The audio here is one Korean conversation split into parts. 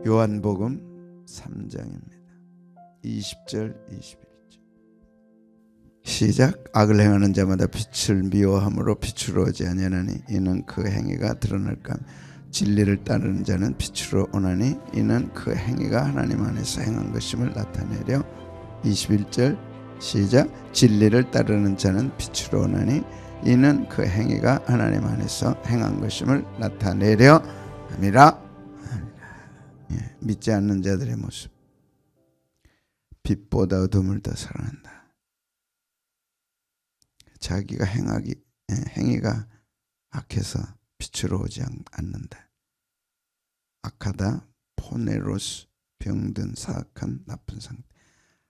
요한복음 3장입니다. 20절 21절 시작. 악을 행하는 자마다 빛을 미워함으로 빛으로 오지 아니하나니 이는 그 행위가 드러날까 하며 진리를 따르는 자는 빛으로 오나니 이는 그 행위가 하나님 안에서 행한 것임을 나타내려. 21절 시작. 진리를 따르는 자는 빛으로 오나니 이는 그 행위가 하나님 안에서 행한 것임을 나타내려 함이라. 믿지 않는 자들의 모습. 빛보다 어둠을 더 사랑한다. 자기가 행위가 악해서 빛으로 오지 않는다. 악하다, 포네로스, 병든 사악한 나쁜 상태.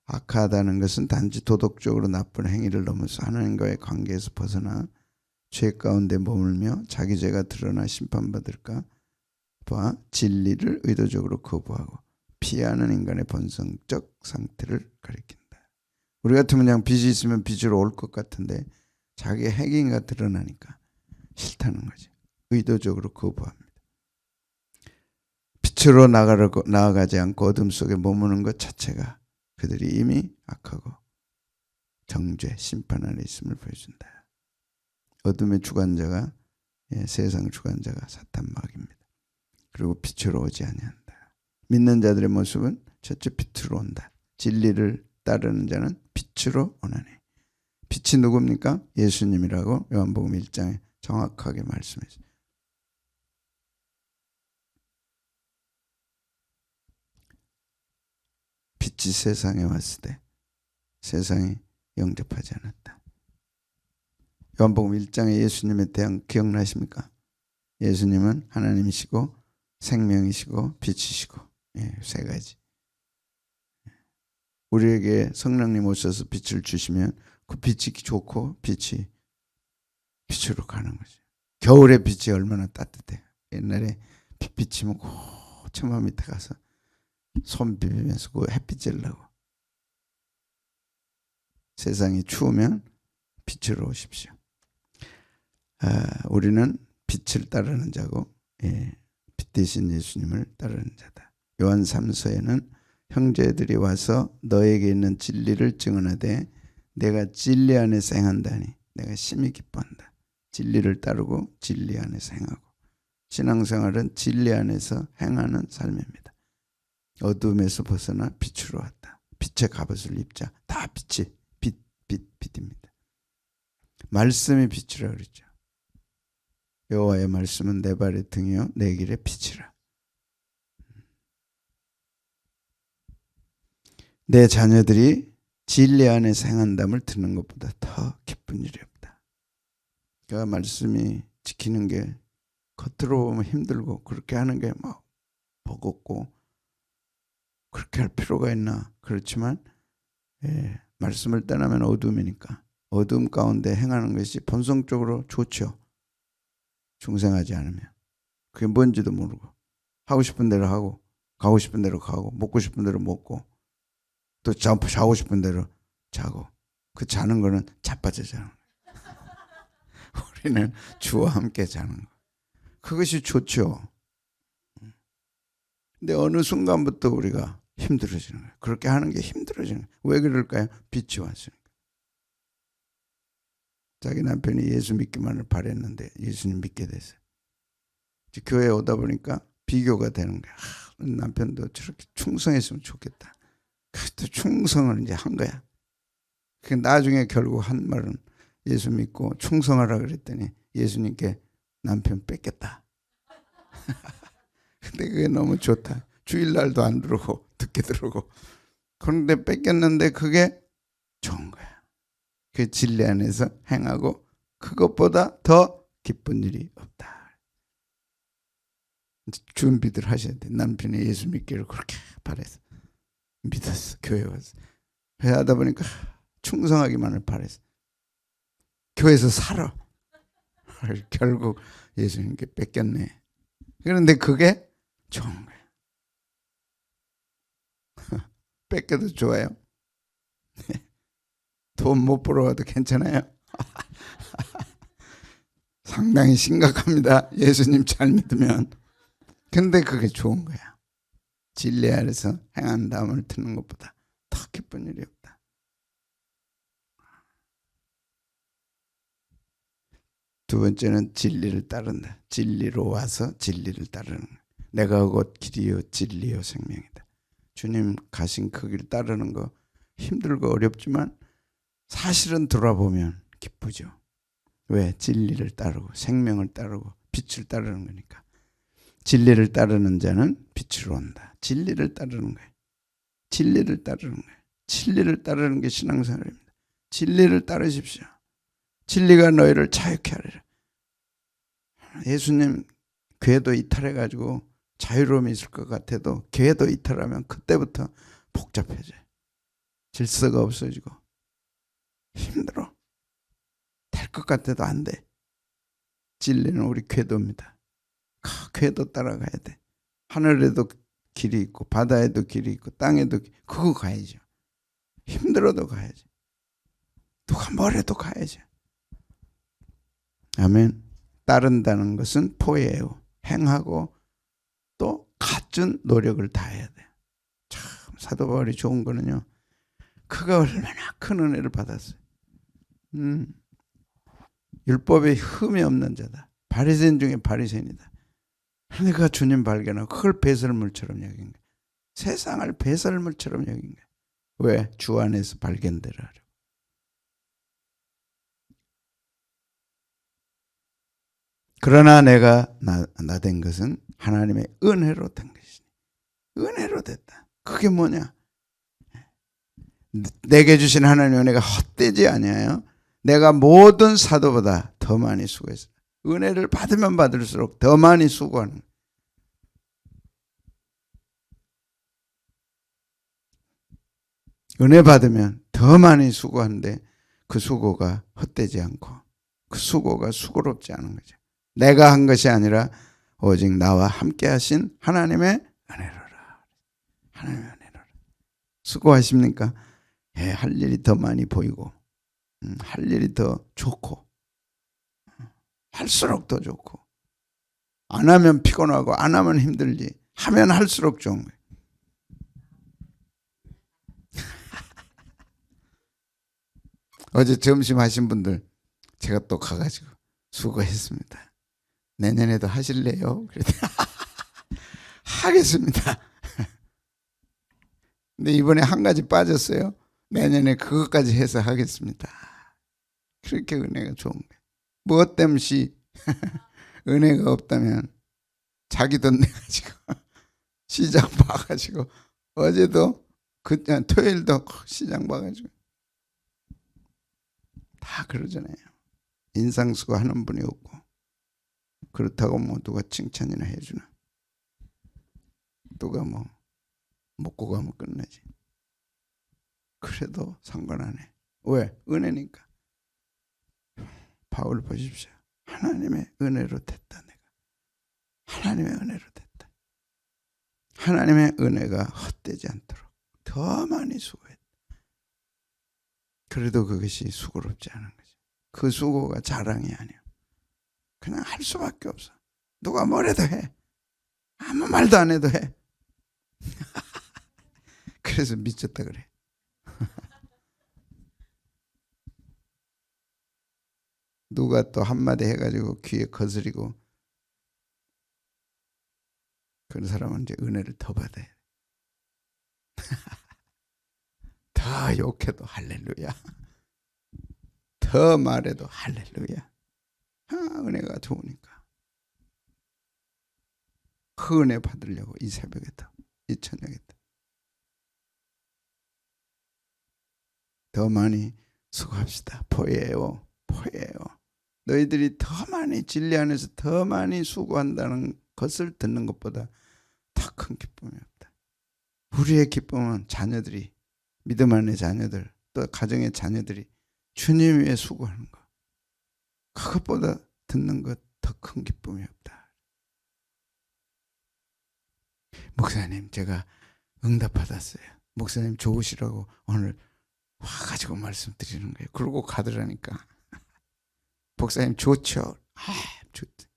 악하다는 것은 단지 도덕적으로 나쁜 행위를 넘어서 하나님과의 관계에서 벗어나 죄 가운데 머물며 자기 죄가 드러나 심판받을까 봐 진리를 의도적으로 거부하고 피하는 인간의 본성적 상태를 가리킨다. 우리 같으면 그냥 빛이 있으면 빛으로 올 것 같은데 자기의 행위가 드러나니까 싫다는 거죠. 의도적으로 거부합니다. 빛으로 나아가지 않고 어둠 속에 머무는 것 자체가 그들이 이미 악하고 정죄, 심판 안에 있음을 보여준다. 어둠의 주관자가 세상 주관자가 사탄 마귀입니다. 그리고 빛으로 오지 아니한다. 믿는 자들의 모습은 첫째 빛으로 온다. 진리를 따르는 자는 빛으로 오나니. 빛이 누굽니까? 예수님이라고 요한복음 1장에 정확하게 말씀했어요. 빛이 세상에 왔을 때 세상이 영접하지 않았다. 요한복음 1장에 예수님에 대한 기억나십니까? 예수님은 하나님이시고 생명이시고 빛이시고, 세 가지. 우리에게 성령님 오셔서 빛을 주시면 그 빛이 좋고 빛이 빛으로 가는 거죠. 겨울에 빛이 얼마나 따뜻해. 옛날에 빛 비치면 고추마 밑에 가서 손 비비면서 그 햇빛 쬐려고. 세상이 추우면 빛으로 오십시오. 우리는 빛을 따르는 자고, 빛 대신 예수님을 따르는 자다. 요한 3서에는 형제들이 와서 너에게 있는 진리를 증언하되 내가 진리 안에서 행한다니 내가 심히 기뻐한다. 진리를 따르고 진리 안에서 행하고. 신앙생활은 진리 안에서 행하는 삶입니다. 어둠에서 벗어나 빛으로 왔다. 빛의 갑옷을 입자. 다 빛이 빛입니다. 말씀이 빛이라 그랬죠. 여호와의 말씀은 내 발의 등이요 내 길의 빛이라. 내 자녀들이 진리 안에서 행한담을 듣는 것보다 더 기쁜 일이 없다. 그러니까 말씀이 지키는 게 겉으로 보면 힘들고 그렇게 하는 게 막 버겁고 그렇게 할 필요가 있나. 그렇지만 말씀을 떠나면 어둠이니까 어둠 가운데 행하는 것이 본성적으로 좋죠. 중생하지 않으면. 그게 뭔지도 모르고 하고 싶은 대로 하고 가고 싶은 대로 가고 먹고 싶은 대로 먹고 또 자고 싶은 대로 자고. 그 자는 거는 자빠져 자는 거예요. 우리는 주와 함께 자는 거. 그것이 좋죠. 근데 어느 순간부터 우리가 힘들어지는 거예요. 그렇게 하는 게 힘들어지는 거예요. 왜 그럴까요? 빛이 왔으니까. 자기 남편이 예수 믿기만을 바랬는데 예수님 믿게 됐어요. 교회에 오다 보니까 비교가 되는 거야. 남편도 저렇게 충성했으면 좋겠다. 그것도 충성을 이제 한 거야. 나중에 결국 한 말은 예수 믿고 충성하라 그랬더니 예수님께 남편 뺏겼다. 근데 그게 너무 좋다. 주일날도 안 들어오고 늦게 들어오고. 그런데 뺏겼는데 그게 좋은 거야. 그 진리 안에서 행하고 그것보다 더 기쁜 일이 없다. 준비들 하셔야 돼. 남편이 예수 믿기를 그렇게 바래서 믿었어. 교회 와서 회하다 보니까 충성하기만을 바래서 교회에서 살아. 결국 예수님께 뺏겼네. 그런데 그게 좋은 거야. 뺏겨도 좋아요. 돈 못 벌어와도 괜찮아요. 상당히 심각합니다. 예수님 잘 믿으면. 근데 그게 좋은 거야. 진리 안에서 행한다함을 듣는 것보다 더 기쁜 일이 없다. 두 번째는 진리를 따른다. 진리로 와서 진리를 따르는 거야. 내가 곧 길이요 진리요 생명이다. 주님 가신 그 길 따르는 거 힘들고 어렵지만 사실은 돌아보면 기쁘죠. 왜? 진리를 따르고 생명을 따르고 빛을 따르는 거니까. 진리를 따르는 자는 빛으로 온다. 진리를 따르는 거예요. 진리를 따르는 거예요. 진리를 따르는 게 신앙생활입니다. 진리를 따르십시오. 진리가 너희를 자유케 하리라. 예수님 궤도 이탈해가지고 자유로움이 있을 것 같아도 궤도 이탈하면 그때부터 복잡해져요. 질서가 없어지고 힘들어. 될 것 같아도 안 돼. 진리는 우리 궤도입니다. 궤도 따라가야 돼. 하늘에도 길이 있고 바다에도 길이 있고 땅에도 그거 가야죠. 힘들어도 가야죠. 누가 뭐래도 가야죠. 아멘. 따른다는 것은 포예요. 행하고 또 갖춘 노력을 다해야 돼. 참 사도 바울이 좋은 거는요. 그가 얼마나 큰 은혜를 받았어요. 율법에 흠이 없는 자다. 바리새인 중에 바리새인이다. 그런데 그가 주님 발견하고 그걸 배설물처럼 여긴 거예요. 세상을 배설물처럼 여긴 거예요. 왜? 주 안에서 발견되라 하려고. 그러나 내가 나된 것은 하나님의 은혜로 된 것이니. 은혜로 됐다. 그게 뭐냐? 내게 주신 하나님의 은혜가 헛되지 아니하여 내가 모든 사도보다 더 많이 수고했어. 은혜를 받으면 받을수록 더 많이 수고하는. 은혜 받으면 더 많이 수고하는데 그 수고가 헛되지 않고 그 수고가 수고롭지 않은 거죠. 내가 한 것이 아니라 오직 나와 함께 하신 하나님의 은혜로라. 하나님의 은혜로라. 수고하십니까? 예, 할 일이 더 많이 보이고 할 일이 더 좋고 할수록 더 좋고 안 하면 피곤하고 안 하면 힘들지 하면 할수록 좋은 거예요. 어제 점심 하신 분들 제가 또 가가지고 수고했습니다. 내년에도 하실래요? 그랬더니 하겠습니다. 근데 이번에 한 가지 빠졌어요. 내년에 그것까지 해서 하겠습니다. 그렇게 은혜가 좋은 거예요. 무엇 때문에 은혜가 없다면 자기 돈 내가지고 시장 봐가지고 어제도 토요일도 시장 봐가지고 다 그러잖아요. 인상수고 하는 분이 없고 그렇다고 뭐 누가 칭찬이나 해주나. 누가 뭐 먹고 가면 끝나지. 그래도 상관 안 해. 왜? 은혜니까. 바울 보십시오. 하나님의 은혜로 됐다 내가. 하나님의 은혜로 됐다. 하나님의 은혜가 헛되지 않도록 더 많이 수고했다. 그래도 그것이 수고롭지 않은 거죠. 그 수고가 자랑이 아니야. 그냥 할 수밖에 없어. 누가 뭐래도 해. 아무 말도 안 해도 해. 그래서 미쳤다 그래. 누가 또 한마디 해가지고 귀에 거스리고 그런 사람은 이제 은혜를 더 받아야 돼. 더 욕해도 할렐루야. 더 말해도 할렐루야. 은혜가 좋으니까. 그 은혜 받으려고 이 새벽에 더, 이 저녁에 더 많이 수고합시다. 포예요. 포예요. 너희들이 더 많이 진리 안에서 더 많이 수고한다는 것을 듣는 것보다 더 큰 기쁨이 없다. 우리의 기쁨은 자녀들이, 믿음 안의 자녀들, 또 가정의 자녀들이 주님 위해 수고하는 것. 그것보다 듣는 것 더 큰 기쁨이 없다. 목사님, 제가 응답받았어요. 목사님 좋으시라고 오늘 와가지고 말씀드리는 거예요. 그러고 가더라니까. 목사님 좋죠? 좋죠.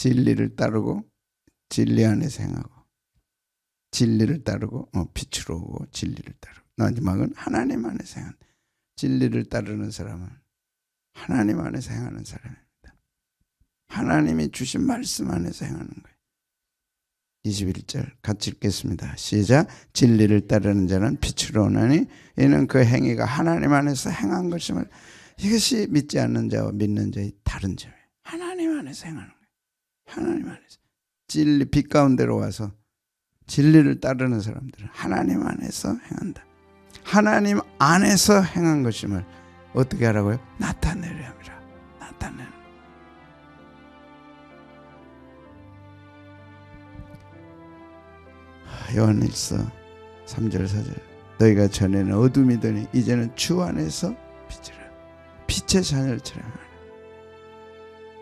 진리를 따르고 진리 안에서 행하고, 진리를 따르고 빛으로 오고 진리를 따르고, 마지막은 하나님 안에서 행한다. 진리를 따르는 사람은 하나님 안에서 행하는 사람입니다. 하나님이 주신 말씀 안에서 행하는 거예요. 21절 같이 읽겠습니다. 시작. 진리를 따르는 자는 빛으로 오나니 이는 그 행위가 하나님 안에서 행한 것임을. 이것이 믿지 않는 자와 믿는 자의 다른 점이에요. 하나님 안에서 행하는 거예요. 하나님 안에서. 진리 빛 가운데로 와서 진리를 따르는 사람들은 하나님 안에서 행한다. 하나님 안에서 행한 것임을 어떻게 하라고요? 나타내려 합니다. 나타내는. 요한일서 3절 4절 너희가 전에는 어둠이더니 이제는 주 안에서 빛이라. 빛의 자녀처럼 하라.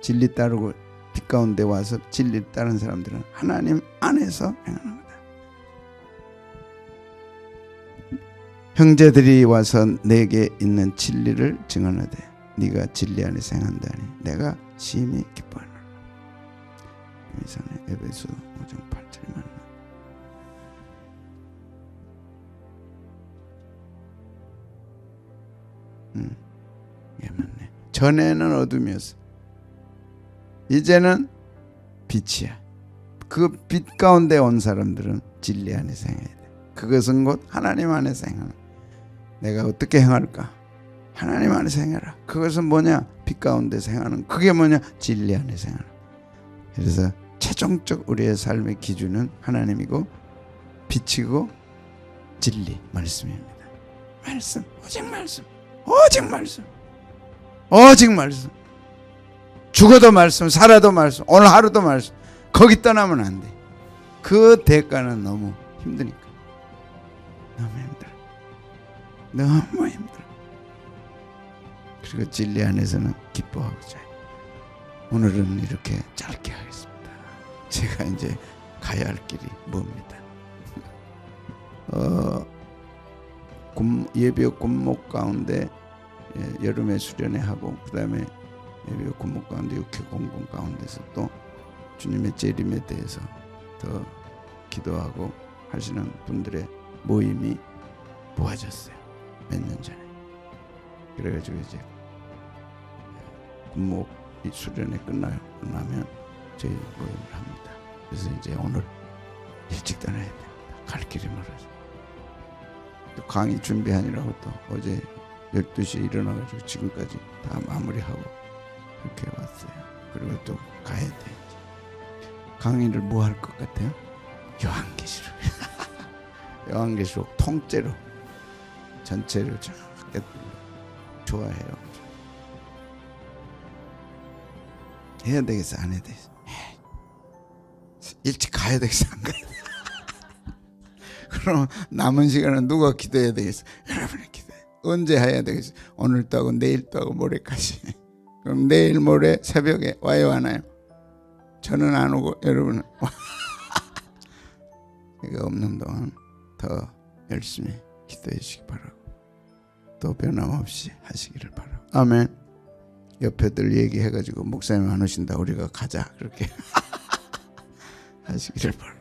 진리 따르고 빛 가운데 와서 진리를 따르는 사람들은 하나님 안에서 행하는 거다. 형제들이 와서 내게 있는 진리를 증언하되 네가 진리 안에서 행한다니 내가 심히 기뻐하노라. 이상의 에베소 5장 8절이 맞나? 예, 맞네. 전에는 어둠이었어. 이제는 빛이야. 그 빛 가운데 온 사람들은 진리 안에서 행해야 돼. 그것은 곧 하나님 안에서 행하는. 내가 어떻게 행할까? 하나님 안에서 행해라. 그것은 뭐냐? 빛 가운데서 행하는. 그게 뭐냐? 진리 안에서 행하는. 그래서 최종적 우리의 삶의 기준은 하나님이고 빛이고 진리, 말씀입니다. 말씀, 오직 말씀, 오직 말씀, 오직 말씀. 죽어도 말씀, 살아도 말씀, 오늘 하루도 말씀. 거기 떠나면 안 돼. 그 대가는 너무 힘드니까. 너무 힘들어. 너무 힘들어. 그리고 진리 안에서는 기뻐하고자 해요. 오늘은 이렇게 짧게 하겠습니다. 제가 이제 가야 할 길이 뭡니다. 예비역 군목 가운데 여름에 수련회 하고, 그 다음에 예비역 군목 가운데 육회 공공 가운데서 또 주님의 재림에 대해서 더 기도하고 하시는 분들의 모임이 모아졌어요. 몇 년 전에. 그래가지고 이제 군목 수련회 끝나면 저희 모임을 합니다. 그래서 이제 오늘 일찍 떠나야 됩니다. 갈 길이 멀어서. 또 강의 준비하느라고 또 어제 12시에 일어나가지고 지금까지 다 마무리하고 이렇게 왔어요. 그리고 또 가야 돼. 강의를 뭐 할 것 같아요? 요한계시록. 요한계시록 통째로 전체를 쫙 좋아해요. 해야 되겠어, 안 해야 되겠어? 일찍 가야 되겠어, 안 가야 되겠어? 그럼 남은 시간은 누가 기도해야 되겠어? 여러분이 기도해. 언제 해야 되겠어? 오늘도 하고 내일도 하고 모레까지. 그럼 내일 모레 새벽에 와요, 안 와요? 저는 안 오고 여러분은 이거 없는 동안 더 열심히 기도해 주시기 바라고, 또 변함없이 하시기를 바라고. 아멘. 옆에들 얘기해가지고 목사님 안 오신다, 우리가 가자, 그렇게 하시기를 바라고.